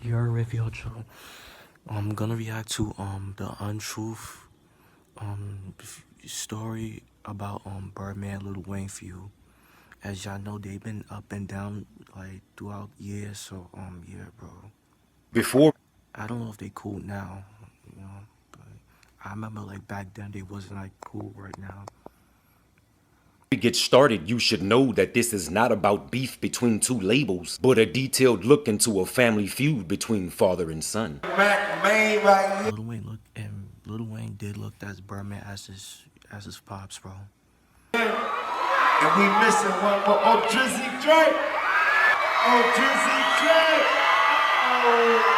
Your review, Joe. I'm gonna react to the Untruth story about Birdman Lil Wayne Fallout. As y'all know, they've been up and down like throughout years. So yeah, bro. Before I don't know if they cool now, but I remember like back then they wasn't like cool right now. we get started, you should know that this is not about beef between two labels, but a detailed look into a family feud between father and son. Lil Wayne did look as Birdman as his pops, bro. And we missing one more. Oh, Drizzy Drake. Oh, Drizzy Drake. Oh.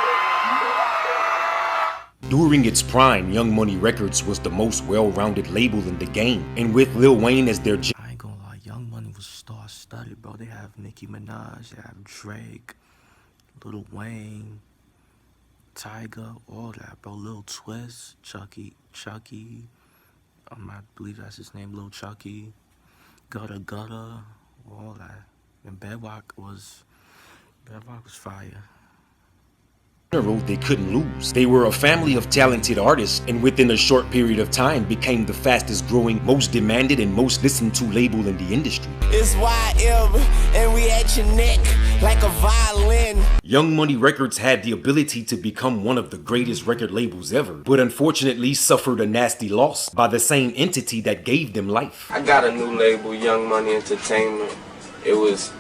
During its prime, Young Money Records was the most well-rounded label in the game, and with Lil Wayne as their I ain't gonna lie, Young Money was star-studded, bro. They have Nicki Minaj, they have Drake, Lil Wayne, Tyga, all that, bro. Lil Twist, Chucky, I believe that's his name, Lil Chucky, Gutter, all that. And Bedrock was fire. road they couldn't lose. They were a family of talented artists, and within a short period of time became the fastest growing, most demanded, and most listened to label in the industry. It's YM, and we at your neck like a violin. Young Money Records had the ability to become one of the greatest record labels ever, but unfortunately suffered a nasty loss by the same entity that gave them life. I got a new label, Young Money Entertainment. It was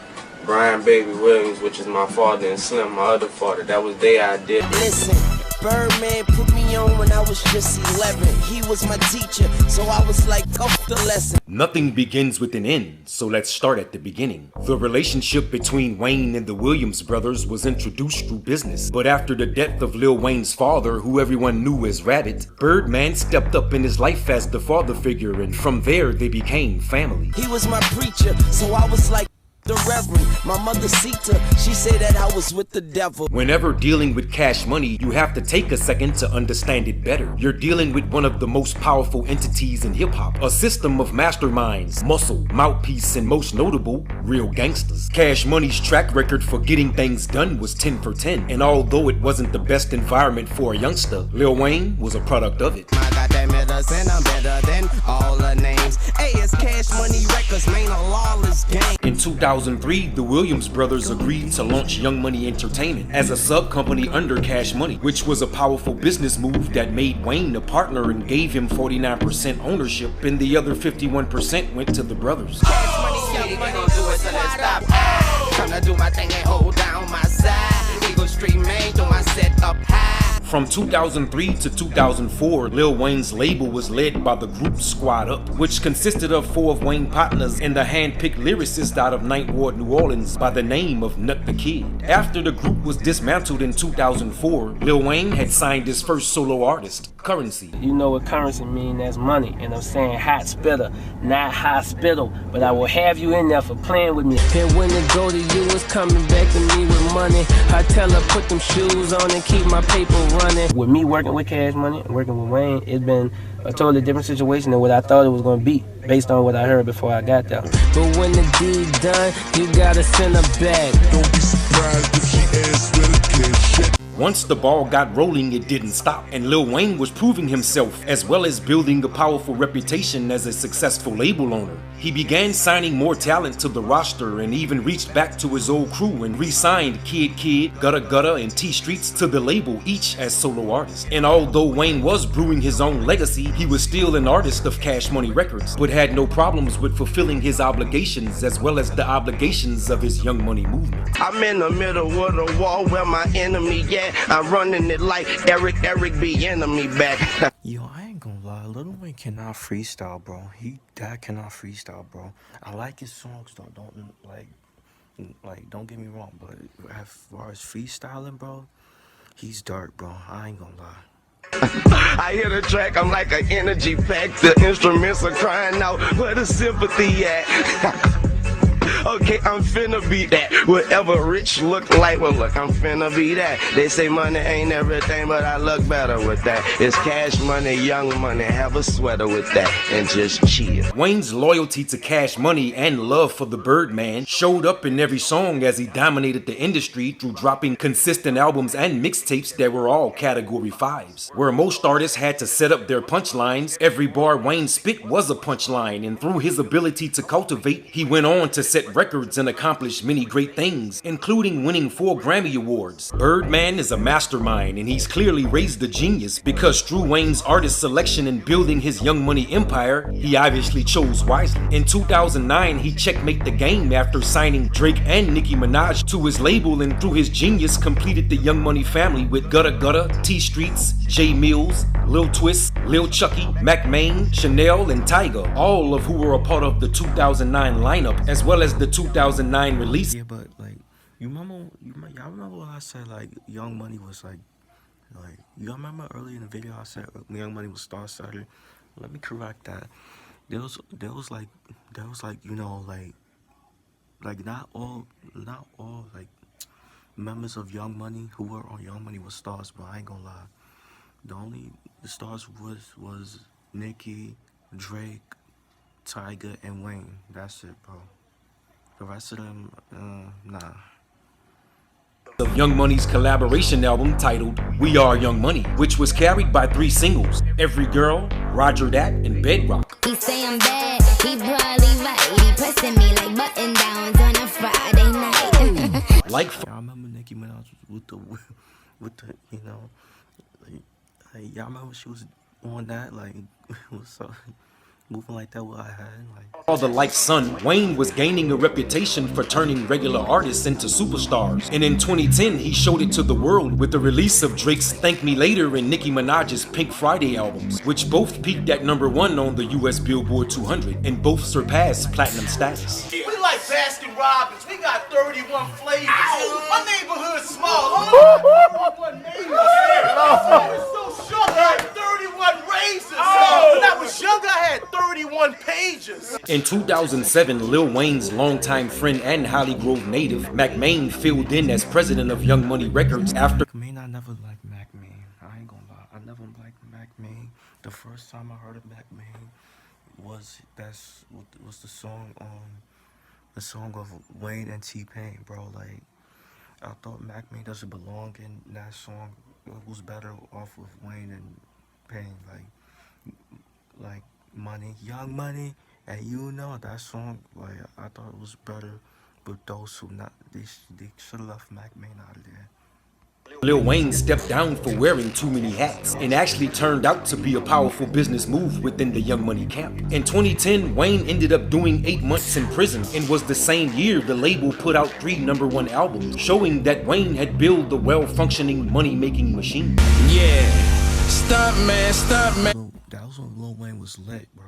Brian Baby Williams, which is my father, and Slim, my other father. That was their idea. Listen, Birdman put me on when I was just 11. He was my teacher, so I was like, off the lesson. Nothing begins with an end, so let's start at the beginning. The relationship between Wayne and the Williams brothers was introduced through business, but after the death of Lil Wayne's father, who everyone knew as Rabbit, Birdman stepped up in his life as the father figure, and from there they became family. He was my preacher, so I was like, the Reverend. My mother Sita, she said that I was with the devil. Whenever dealing with Cash Money, you have to take a second to understand it better. You're dealing with one of the most powerful entities in hip-hop, a system of masterminds, muscle, mouthpiece, and most notable, real gangsters. Cash Money's track record for getting things done was 10 for 10, and although it wasn't the best environment for a youngster, Lil Wayne was a product of it. My goddamn medicine, I'm better than all the names. Hey, it's Cash Money Records, man, a lawless game. In 2003, the Williams brothers agreed to launch Young Money Entertainment as a sub-company under Cash Money, which was a powerful business move that made Wayne a partner and gave him 49% ownership, and the other 51% went to the brothers. Cash Money, Young Money, do it till it stop. Tryna do my thing and hold down my side. Eagle Street, man, do my set up high. From 2003 to 2004, Lil Wayne's label was led by the group Squad Up, which consisted of 4 of Wayne partners and a hand-picked lyricist out of Ninth Ward, New Orleans by the name of Nut the Kid. After the group was dismantled in 2004, Lil Wayne had signed his first solo artist, Currency. You know what currency mean? That's money. And I'm saying hot spitter, not hospital. But I will have you in there for playing with me. And when it go to you, it's coming back to me with money. I tell her put them shoes on and keep my paper running. With me working with Cash Money, working with Wayne, it's been a totally different situation than what I thought it was going to be, based on what I heard before I got there. But when the deed done, you gotta send her back. Don't be surprised if she asks for the cash. Once the ball got rolling, it didn't stop, and Lil Wayne was proving himself as well as building a powerful reputation as a successful label owner. He began signing more talent to the roster and even reached back to his old crew and re-signed Kid, Gutter, and T Streets to the label, each as solo artists. And although Wayne was brewing his own legacy, he was still an artist of Cash Money Records, but had no problems with fulfilling his obligations as well as the obligations of his Young Money movement. I'm in the middle of the wall where my enemy at. I'm running it like Eric be enemy back. Yo, I ain't gonna lie, Lil Wayne cannot freestyle, bro. That cannot freestyle, bro. I like his songs though. Don't get me wrong, but as far as freestyling, bro, he's dark, bro. I ain't gonna lie. I hear the track, I'm like an energy pack. The instruments are crying out, where the sympathy at? Okay, I'm finna be that. Whatever rich look like, well look, I'm finna be that. They say money ain't everything, but I look better with that. It's cash money, young money, have a sweater with that, and just chill. Wayne's loyalty to Cash Money and love for the Birdman showed up in every song as he dominated the industry through dropping consistent albums and mixtapes that were all Category 5s. Where most artists had to set up their punchlines, every bar Wayne spit was a punchline, and through his ability to cultivate, he went on to set records and accomplish many great things, including winning 4 Grammy Awards. Birdman is a mastermind, and he's clearly raised a genius because through Wayne's artist selection and building his Young Money empire, he obviously chose wisely. In 2009, he checkmate the game after signing Drake and Nicki Minaj to his label, and through his genius completed the Young Money family with Gutta Gutta, T Streets, J Mills, Lil Twist, Lil Chucky, Mac Main, Chanel, and Tyga, all of who were a part of the 2009 lineup as well as the 2009 release. Yeah, but like, y'all remember when I said like Young Money was like y'all remember earlier in the video I said Young Money was star-studded? Let me correct that. There was like you know like not all like members of Young Money who were on Young Money was stars, but I ain't gonna lie. The stars was Nicki, Drake, Tyga, and Wayne. That's it, bro. The rest of them, nah. Of Young Money's collaboration album titled We Are Young Money, which was carried by 3 singles: Every Girl, Roger That, and Bedrock. He say I'm bad, he probably right. He pressing me like button downs on a Friday night. Like I remember Nicki Minaj with the you know, like y'all remember she was on that like was so moving like that with her hand like. Father like son, Wayne was gaining a reputation for turning regular artists into superstars. And in 2010, he showed it to the world with the release of Drake's Thank Me Later and Nicki Minaj's Pink Friday albums, which both peaked at #1 on the US Billboard 200 and both surpassed platinum status. We like Baskin Robbins. We got 31 flavors. My neighborhood's small. 31 neighbors. So short, I had 31 razors. When I was younger, I had 31 pages. In 2007, Lil Wayne's longtime friend and Holly Grove native, Mac Main, filled in as president of Young Money Records after. I never liked Mac Main. I ain't gonna lie. I never liked Mac Main. The first time I heard of Mac Main was the song of Wayne and T-Pain, bro. Like, I thought Mac Main doesn't belong in that song. Who's better off with Wayne and Pain? Like Money, Young Money, and you know that song. Like, I thought it was better with those who they should have left Mac Main out of there. Lil Wayne stepped down for wearing too many hats and actually turned out to be a powerful business move within the Young Money camp. In 2010, Wayne ended up doing 8 months in prison, and was the same year the label put out 3 #1 albums, showing that Wayne had built a well-functioning money-making machine. Yeah, stunt man. That was when Lil Wayne was lit, bro.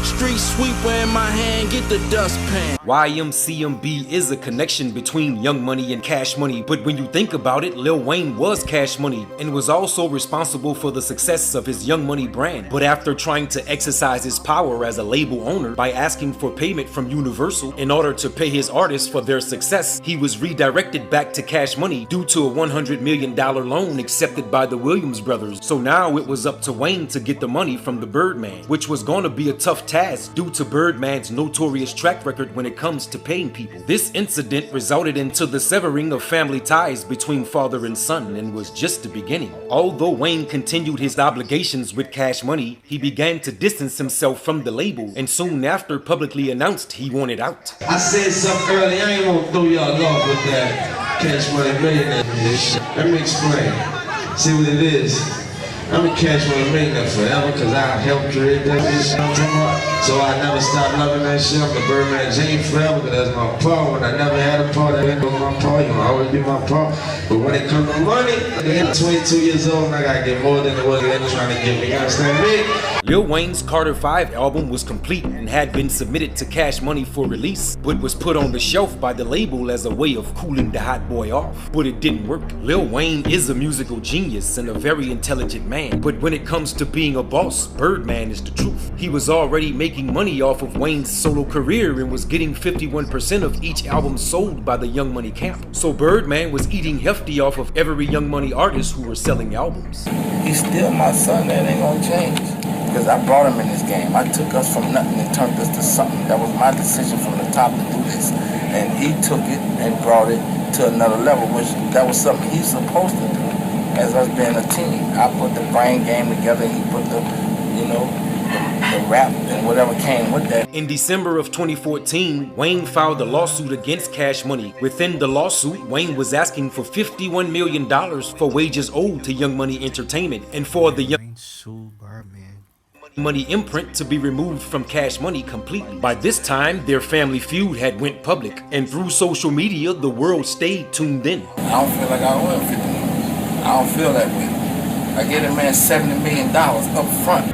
Street sweeper in my hand, get the dustpan. YMCMB is a connection between Young Money and Cash Money, but when you think about it, Lil Wayne was Cash Money and was also responsible for the success of his Young Money brand. But after trying to exercise his power as a label owner by asking for payment from Universal in order to pay his artists for their success, he was redirected back to Cash Money due to a $100 million loan accepted by the Williams brothers. So now it was up to Wayne to get the money from the Birdman, which was going to be a tough task due to Birdman's notorious track record when it comes to paying people. This incident resulted into the severing of family ties between father and son and was just the beginning. Although Wayne continued his obligations with Cash Money, he began to distance himself from the label and soon after publicly announced he wanted out. I said something earlier, I ain't gonna throw y'all off with that Cash Money millionaire shit. Let me explain. See what it is. I'm a Cash Money millionaire forever because I helped create that shit. So I never stopped loving that shit. I'm the Birdman James forever because that's my part. When I never had a part, that ain't my part. You know, I always be my part. But when it comes to money, I'm 22 years old and I gotta get more than the world they're trying to give me. You understand me? Lil Wayne's Carter 5 album was complete and had been submitted to Cash Money for release, but was put on the shelf by the label as a way of cooling the hot boy off. But it didn't work. Lil Wayne is a musical genius and a very intelligent man, but when it comes to being a boss, Birdman is the truth. He was already making money off of Wayne's solo career and was getting 51% of each album sold by the Young Money camp. So Birdman was eating hefty off of every Young Money artist who were selling albums. He's still my son, that ain't gonna change. Because I brought him in this game. I took us from nothing and turned us to something. That was my decision from the top to do this. And he took it and brought it to another level, which that was something he's supposed to do as us being a team. I put the brain game together, he put the, the rap and whatever came with that. In December of 2014, Wayne filed a lawsuit against Cash Money. Within the lawsuit, Wayne was asking for $51 million for wages owed to Young Money Entertainment and for the Young Money imprint to be removed from Cash Money completely. By this time, their family feud had went public, and through social media, the world stayed tuned in. I don't feel like I owe him 50 million. I don't feel that way. I gave a man $70 million up front.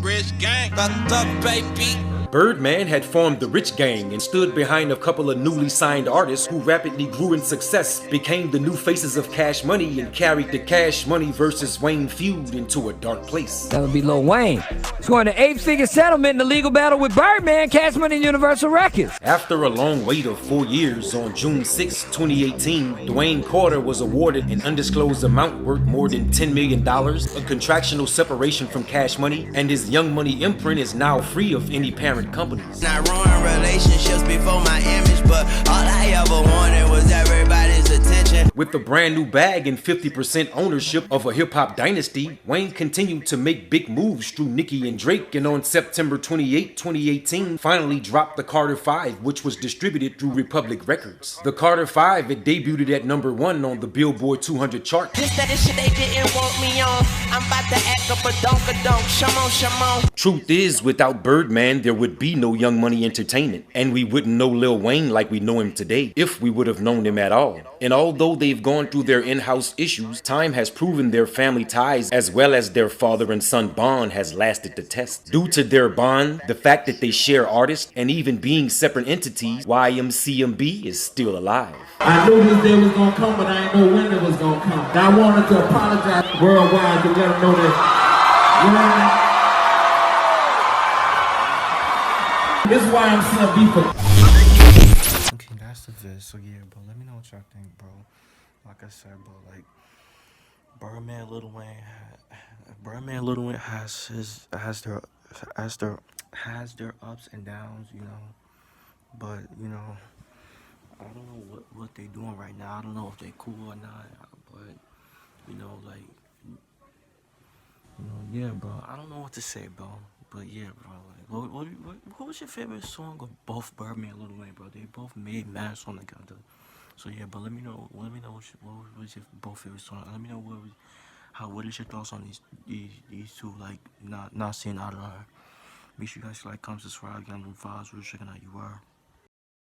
Rich gang, fucked up, baby. Birdman had formed the Rich Gang and stood behind a couple of newly signed artists who rapidly grew in success, became the new faces of Cash Money, and carried the Cash Money versus Wayne feud into a dark place. That would be Lil Wayne, scoring an 8-figure settlement in the legal battle with Birdman, Cash Money, and Universal Records. After a long wait of 4 years, on June 6, 2018, Dwayne Carter was awarded an undisclosed amount worth more than $10 million, a contractual separation from Cash Money, and his Young Money imprint is now free of any parent companies. I ruined relationships before my image, but all I ever wanted was everybody's attention. With the brand new bag and 50% ownership of a hip-hop dynasty, Wayne continued to make big moves through Nicki and Drake, and on September 28, 2018, finally dropped the Carter 5, which was distributed through Republic Records. The Carter 5 had debuted at #1 on the Billboard 200 chart. This that shit they didn't want me on. I'm about to act up a donk-a-donk. Shimon. Truth is, without Birdman, there would be no Young Money Entertainment, and we wouldn't know Lil Wayne like we know him today, if we would have known him at all. And although they've gone through their in-house issues, time has proven their family ties as well as their father and son bond has lasted the test. Due to their bond, the fact that they share artists, and even being separate entities, YMCMB is still alive. I knew this day was gonna come, but I didn't know when it was gonna come. And I wanted to apologize worldwide to let them know that, this is why I'm saying for. Okay, that's the vid. So yeah, bro, let me know what y'all think, bro. Like I said, bro, like Birdman Lil Wayne has their ups and downs, But I don't know what they doing right now. I don't know if they cool or not. But yeah, bro. I don't know what to say, bro. But yeah, bro. What was your favorite song of both Birdman and Lil Wayne, bro? They both made mad songs together. So yeah, but let me know what was your both favorite song. Let me know what is your thoughts on these two, like not seeing eye to eye. Make sure you guys like, comment, subscribe, get on the vibes. We're checking out you are.